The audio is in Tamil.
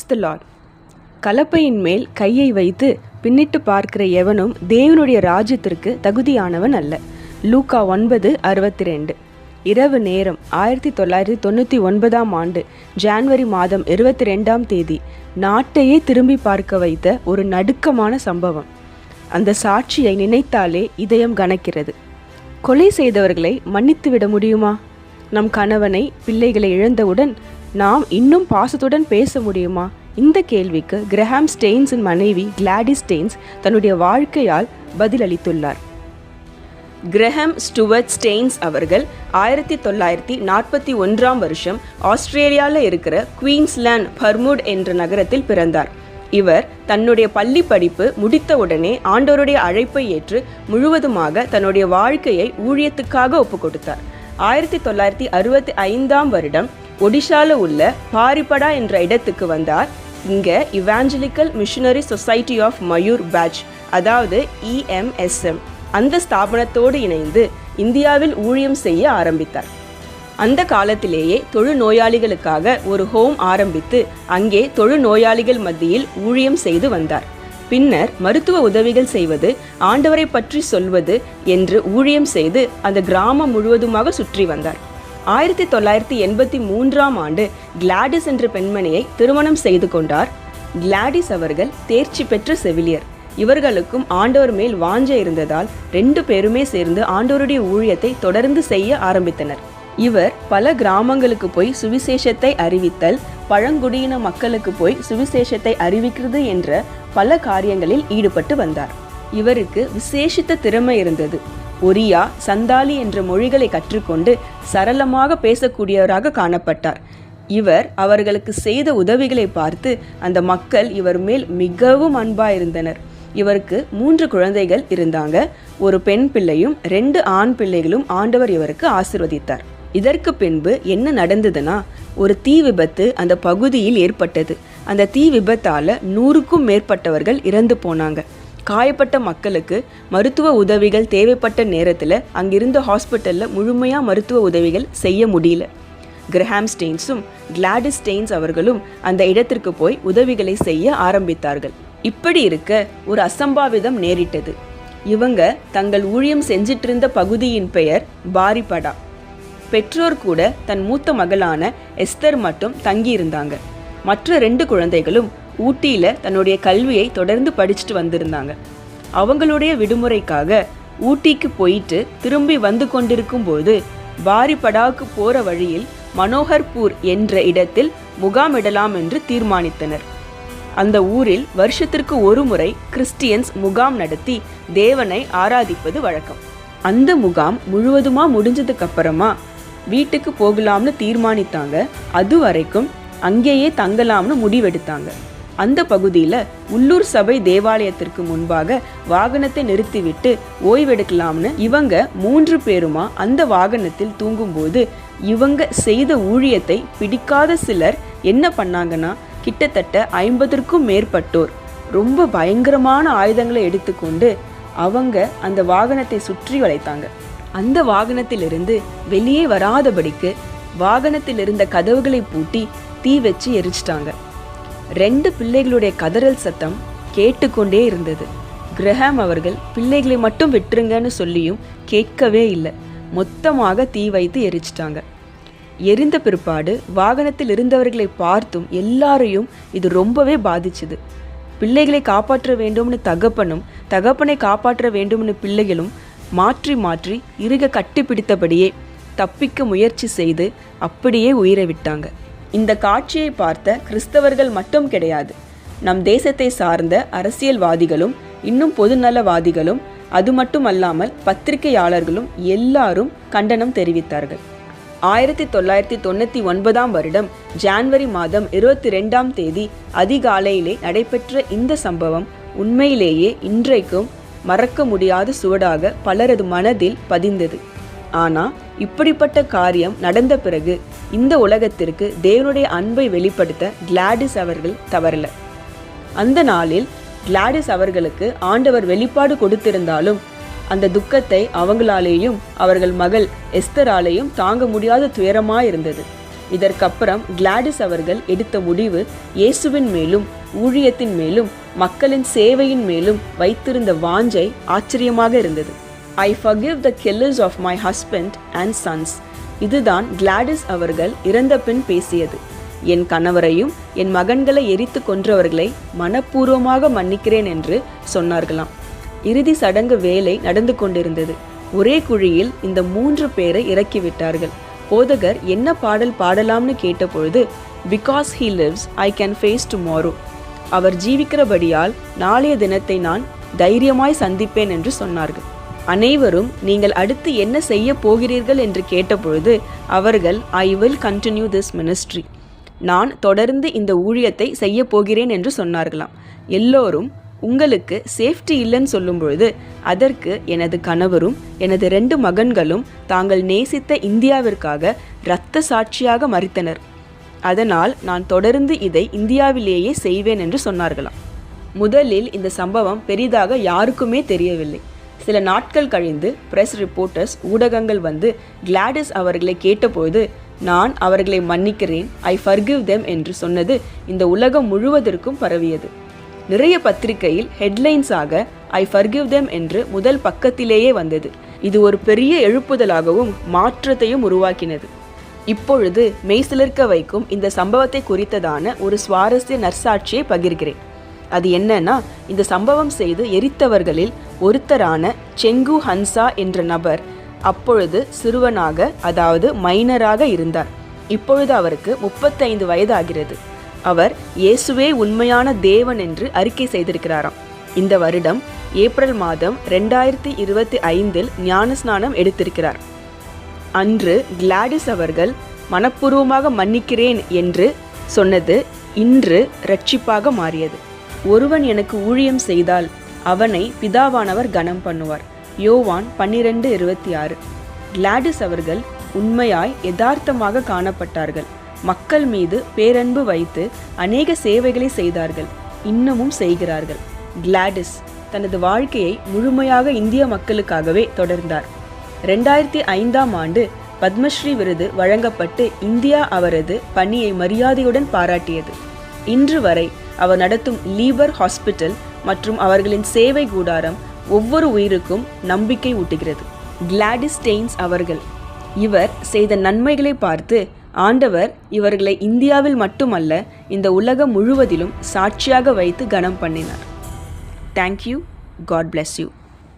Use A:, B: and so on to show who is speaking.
A: Praise the Lord. கலப்பையின் மேல் கையை வைத்து பின்னிட்டு பார்க்கிற எவனும் தேவனுடைய ராஜ்யத்திற்கு தகுதியானவன் அல்ல. லூக்கா 9:62. இரவு நேரம் 1999 ஜான்வரி மாதம் 22 நாட்டையே திரும்பி பார்க்க வைத்த ஒரு நடுக்கமான சம்பவம். அந்த சாட்சியை நினைத்தாலே இதயம் கனக்கிறது. கொலை செய்தவர்களை மன்னித்துவிட முடியுமா? நம் கணவனை பிள்ளைகளை இழந்தவுடன் நாம் இன்னும் பாசத்துடன் பேச முடியுமா? இந்த கேள்விக்கு கிரஹாம் ஸ்டெயின்ஸின் மனைவி கிளாடிஸ் ஸ்டெயின்ஸ் தன்னுடைய வாழ்க்கையால் பதிலளித்துள்ளார். கிரஹாம் ஸ்டூவர்ட் ஸ்டெயின்ஸ் அவர்கள் 1941 ஆஸ்திரேலியாவில் இருக்கிற குயின்ஸ்லாந்து பர்முட் என்ற நகரத்தில் பிறந்தார். இவர் தன்னுடைய பள்ளி படிப்பு முடித்தவுடனே ஆண்டவருடைய அழைப்பை ஏற்று முழுவதுமாக தன்னுடைய வாழ்க்கையை ஊழியத்துக்காக ஒப்பு கொடுத்தார். 1965 ஒடிஷால உள்ள பாரிபடா என்ற இடத்துக்கு வந்தார். இங்க இவாஞ்சலிக்கல் மிஷனரி சொசைட்டி ஆஃப் மயூர் பேட்ச், அதாவது EMSM, அந்த ஸ்தாபனத்தோடு இணைந்து இந்தியாவில் ஊழியம் செய்ய ஆரம்பித்தார். அந்த காலத்திலேயே தொழுநோயாளிகளுக்காக ஒரு ஹோம் ஆரம்பித்து அங்கே தொழுநோயாளிகள் மத்தியில் ஊழியம் செய்து வந்தார். பின்னர் மருத்துவ உதவிகள் செய்வது, ஆண்டவரை பற்றி சொல்வது என்று ஊழியம் செய்து அந்த கிராமம் முழுவதுமாக சுற்றி வந்தார். 1983 கிளாடிஸ் என்ற பெண்மணியை திருமணம் செய்து கொண்டார். கிளாடிஸ் அவர்கள் தேர்ச்சி பெற்ற செவிலியர். இவர்களுக்கும் ஆண்டவர் மேல் வாஞ்சை இருந்ததால் 2 பேருமே சேர்ந்து ஆண்டவருடைய ஊழியத்தை தொடர்ந்து செய்ய ஆரம்பித்தனர். இவர் பல கிராமங்களுக்கு போய் சுவிசேஷத்தை அறிவித்தல், பழங்குடியின மக்களுக்கு போய் சுவிசேஷத்தை அறிவிக்கிறது என்ற பல காரியங்களில் ஈடுபட்டு வந்தார். இவருக்கு விசேஷித்த திறமை இருந்தது. ஒரியா, சந்தாலி என்ற மொழிகளை கற்றுக்கொண்டு சரளமாக பேசக்கூடியவராக காணப்பட்டார். இவர் அவர்களுக்கு செய்த உதவிகளை பார்த்து அந்த மக்கள் இவர் மேல் மிகவும் அன்பாயிருந்தனர். இவருக்கு 3 குழந்தைகள் இருந்தாங்க. ஒரு பெண் பிள்ளையும் 2 ஆண் பிள்ளைகளும் ஆண்டவர் இவருக்கு ஆசீர்வதித்தார். இதற்கு பின்பு என்ன நடந்ததுன்னா, ஒரு தீ விபத்து அந்த பகுதியில் ஏற்பட்டது. அந்த தீ விபத்தால 100க்கும் மேற்பட்டவர்கள் இறந்து போனாங்க. காயப்பட்ட மக்களுக்கு மருத்துவ உதவிகள் தேவைப்பட்ட நேரத்தில் அங்கிருந்த ஹாஸ்பிட்டலில் முழுமையாக மருத்துவ உதவிகள் செய்ய முடியல. கிரஹாம் ஸ்டெயின்ஸும் கிளாடிஸ் ஸ்டெயின்ஸ் அவர்களும் அந்த இடத்திற்கு போய் உதவிகளை செய்ய ஆரம்பித்தார்கள். இப்படி இருக்க ஒரு அசம்பாவிதம் நேரிட்டது. இவங்க தங்கள் ஊழியம் செஞ்சிட்டு இருந்த பகுதியின் பெயர் பாரிபடா. பெற்றோர் கூட தன் மூத்த மகளான எஸ்தர் மட்டும் தங்கியிருந்தாங்க. மற்ற 2 குழந்தைகளும் ஊட்டியில தன்னுடைய கல்வியை தொடர்ந்து படிச்சுட்டு வந்திருந்தாங்க. அவங்களுடைய விடுமுறைக்காக ஊட்டிக்கு போயிட்டு திரும்பி வந்து கொண்டிருக்கும் போது பாரிபடாவுக்கு போற வழியில் மனோகர்பூர் என்ற இடத்தில் முகாமிடலாம் என்று தீர்மானித்தனர். அந்த ஊரில் வருஷத்திற்கு ஒரு முறை கிறிஸ்டியன்ஸ் முகாம் நடத்தி தேவனை ஆராதிப்பது வழக்கம். அந்த முகாம் முழுவதுமா முடிஞ்சதுக்கு அப்புறமா வீட்டுக்கு போகலாம்னு தீர்மானித்தாங்க. அது வரைக்கும் அங்கேயே தங்கலாம்னு முடிவெடுத்தாங்க. அந்த பகுதியில் உள்ளூர் சபை தேவாலயத்திற்கு முன்பாக வாகனத்தை நிறுத்திவிட்டு ஓய்வெடுக்கலாம்னு இவங்க 3 பேருமா அந்த வாகனத்தில் தூங்கும்போது இவங்க செய்த ஊழியத்தை பிடிக்காத சிலர் என்ன பண்ணாங்கன்னா, கிட்டத்தட்ட 50க்கும் மேற்பட்டோர் ரொம்ப பயங்கரமான ஆயுதங்களை எடுத்துக்கொண்டு அவங்க அந்த வாகனத்தை சுற்றி வளைத்தாங்க. அந்த வாகனத்திலிருந்து வெளியே வராதபடிக்கு வாகனத்தில் இருந்த கதவுகளை பூட்டி தீ வச்சு எரிச்சிட்டாங்க. 2 பிள்ளைகளுடைய கதறல் சத்தம் கேட்டுக்கொண்டே இருந்தது. கிரஹாம் அவர்கள் பிள்ளைகளை மட்டும் விட்டுருங்கன்னு சொல்லியும் கேட்கவே இல்லை. மொத்தமாக தீ வைத்து எரிச்சிட்டாங்க. எரிந்த பிற்பாடு வாகனத்தில் இருந்தவர்களை பார்த்தும் எல்லாரையும் இது ரொம்பவே பாதிச்சுது. பிள்ளைகளை காப்பாற்ற வேண்டும்னு தகப்பனும், தகப்பனை காப்பாற்ற வேண்டும்னு பிள்ளைகளும் மாற்றி மாற்றி இறுக கட்டிப்பிடித்தபடியே தப்பிக்க முயற்சி செய்து அப்படியே உயிரை விட்டாங்க. இந்த காட்சியை பார்த்த கிறிஸ்தவர்கள் மட்டும் கிடையாது, நம் தேசத்தை சார்ந்த அரசியல்வாதிகளும், இன்னும் பொதுநலவாதிகளும், அது மட்டுமல்லாமல் பத்திரிகையாளர்களும் எல்லாரும் கண்டனம் தெரிவித்தார்கள். 1999 ஜான்வரி மாதம் 22 அதிகாலையிலே நடைபெற்ற இந்த சம்பவம் உண்மையிலேயே இன்றைக்கும் மறக்க முடியாத சுவடாக பலரது மனதில் பதிந்தது. ஆனால் இப்படிப்பட்ட காரியம் நடந்த பிறகு இந்த உலகத்திற்கு தேவனுடைய அன்பை வெளிப்படுத்த கிளாடிஸ் அவர்கள் தவறல. அந்த நாளில் கிளாடிஸ் அவர்களுக்கு ஆண்டவர் வெளிப்பாடு கொடுத்திருந்தாலும் அந்த துக்கத்தை அவங்களாலேயும் அவர்கள் மகள் எஸ்தராலேயும் தாங்க முடியாத துயரமாயிருந்தது. இதற்கப்புறம் கிளாடிஸ் அவர்கள் எடுத்த முடிவு இயேசுவின் மேலும் ஊழியத்தின் மேலும் மக்களின் சேவையின் மேலும் வைத்திருந்த வாஞ்சை ஆச்சரியமாக இருந்தது. ஐ forgive the killers of my husband and sons. இதுதான் கிளாடிஸ் அவர்கள் இறந்த பின் பேசியது. என் கணவரையும் என் மகன்களை எரித்து கொன்றவர்களை மனப்பூர்வமாக மன்னிக்கிறேன் என்று சொன்னார்களாம். இறுதி சடங்கு வேலை நடந்து கொண்டிருந்தது. ஒரே குழியில் இந்த 3 பேரை இறக்கிவிட்டார்கள். போதகர் என்ன பாடல் பாடலாம்னு கேட்டபொழுது, because he lives I can face tomorrow. அவர் ஜீவிக்கிறபடியால் நாளைய தினத்தை நான் தைரியமாய் சந்திப்பேன் என்று சொன்னார்கள். அனைவரும் நீங்கள் அடுத்து என்ன செய்ய போகிறீர்கள் என்று கேட்டபொழுது அவர்கள் I will continue this ministry. நான் தொடர்ந்து இந்த ஊழியத்தை செய்ய போகிறேன் என்று சொன்னார்களாம். எல்லோரும் உங்களுக்கு சேஃப்டி இல்லைன்னு சொல்லும் பொழுது அதற்கு எனது கணவரும் எனது 2 மகன்களும் தாங்கள் நேசித்த இந்தியாவிற்காக இரத்த சாட்சியாக மரித்தனர். அதனால் நான் தொடர்ந்து இதை இந்தியாவிலேயே செய்வேன் என்று சொன்னார்களாம். முதலில் இந்த சம்பவம் பெரிதாக யாருக்குமே தெரியவில்லை. சில நாட்கள் கழிந்து பிரஸ் ரிப்போர்ட்டர்ஸ் ஊடகங்கள் வந்து கிளாடிஸ் அவர்களை கேட்டபோது நான் அவர்களை மன்னிக்கிறேன் I forgive them என்று சொன்னது இந்த உலகம் முழுவதற்கும் பரவியது. நிறைய பத்திரிகையில் ஹெட்லைன்ஸாக I forgive them என்று முதல் பக்கத்திலேயே வந்தது. இது ஒரு பெரிய எழுப்புதலாகவும் மாற்றத்தையும் உருவாக்கினது. இப்பொழுது மெய்சிலிர்க்க வைக்கும் இந்த சம்பவத்தை குறித்ததான ஒரு சுவாரஸ்ய நற்சாட்சியை பகிர்கிறேன். அது என்னன்னா, இந்த சம்பவம் செய்து எரித்தவர்களில் ஒருத்தரான செங்கு ஹன்சா என்ற நபர் அப்பொழுது சிறுவனாக, அதாவது மைனராக இருந்தார். இப்பொழுது அவருக்கு 35 வயது ஆகிறது. அவர் இயேசுவே உண்மையான தேவன் என்று அறிக்கை செய்திருக்கிறாராம். இந்த வருடம் ஏப்ரல் மாதம் 2025 ஞானஸ்நானம் எடுத்திருக்கிறார். அன்று கிளாடிஸ் அவர்கள் மனப்பூர்வமாக மன்னிக்கிறேன் என்று சொன்னது இன்று இரட்சிப்பாக மாறியது. ஒருவன் எனக்கு ஊழியம் செய்தால் அவனை பிதாவானவர் கனம் பண்ணுவார். யோவான் 12:26. கிளாடிஸ் அவர்கள் உண்மையாய் யதார்த்தமாக காணப்பட்டார்கள். மக்கள் மீது பேரன்பு வைத்து அநேக சேவைகளை செய்தார்கள், இன்னமும் செய்கிறார்கள். கிளாடிஸ் தனது வாழ்க்கையை முழுமையாக இந்திய மக்களுக்காகவே தொடர்ந்தார். 2005ஆம் ஆண்டு பத்மஸ்ரீ விருது வழங்கப்பட்டு இந்தியா அவரது பணியை மரியாதையுடன் பாராட்டியது. இன்று வரை அவர் நடத்தும் லீபர் ஹாஸ்பிட்டல் மற்றும் அவர்களின் சேவை கூடாரம் ஒவ்வொரு உயிருக்கும் நம்பிக்கை ஊட்டுகிறது. கிளாடிஸ் ஸ்டெயின்ஸ் அவர்கள் இவர் செய்த நன்மைகளை பார்த்து ஆண்டவர் இவர்களை இந்தியாவில் மட்டுமல்ல இந்த உலகம் முழுவதிலும் சாட்சியாக வைத்து கனம் பண்ணினார். தேங்க்யூ. God bless you.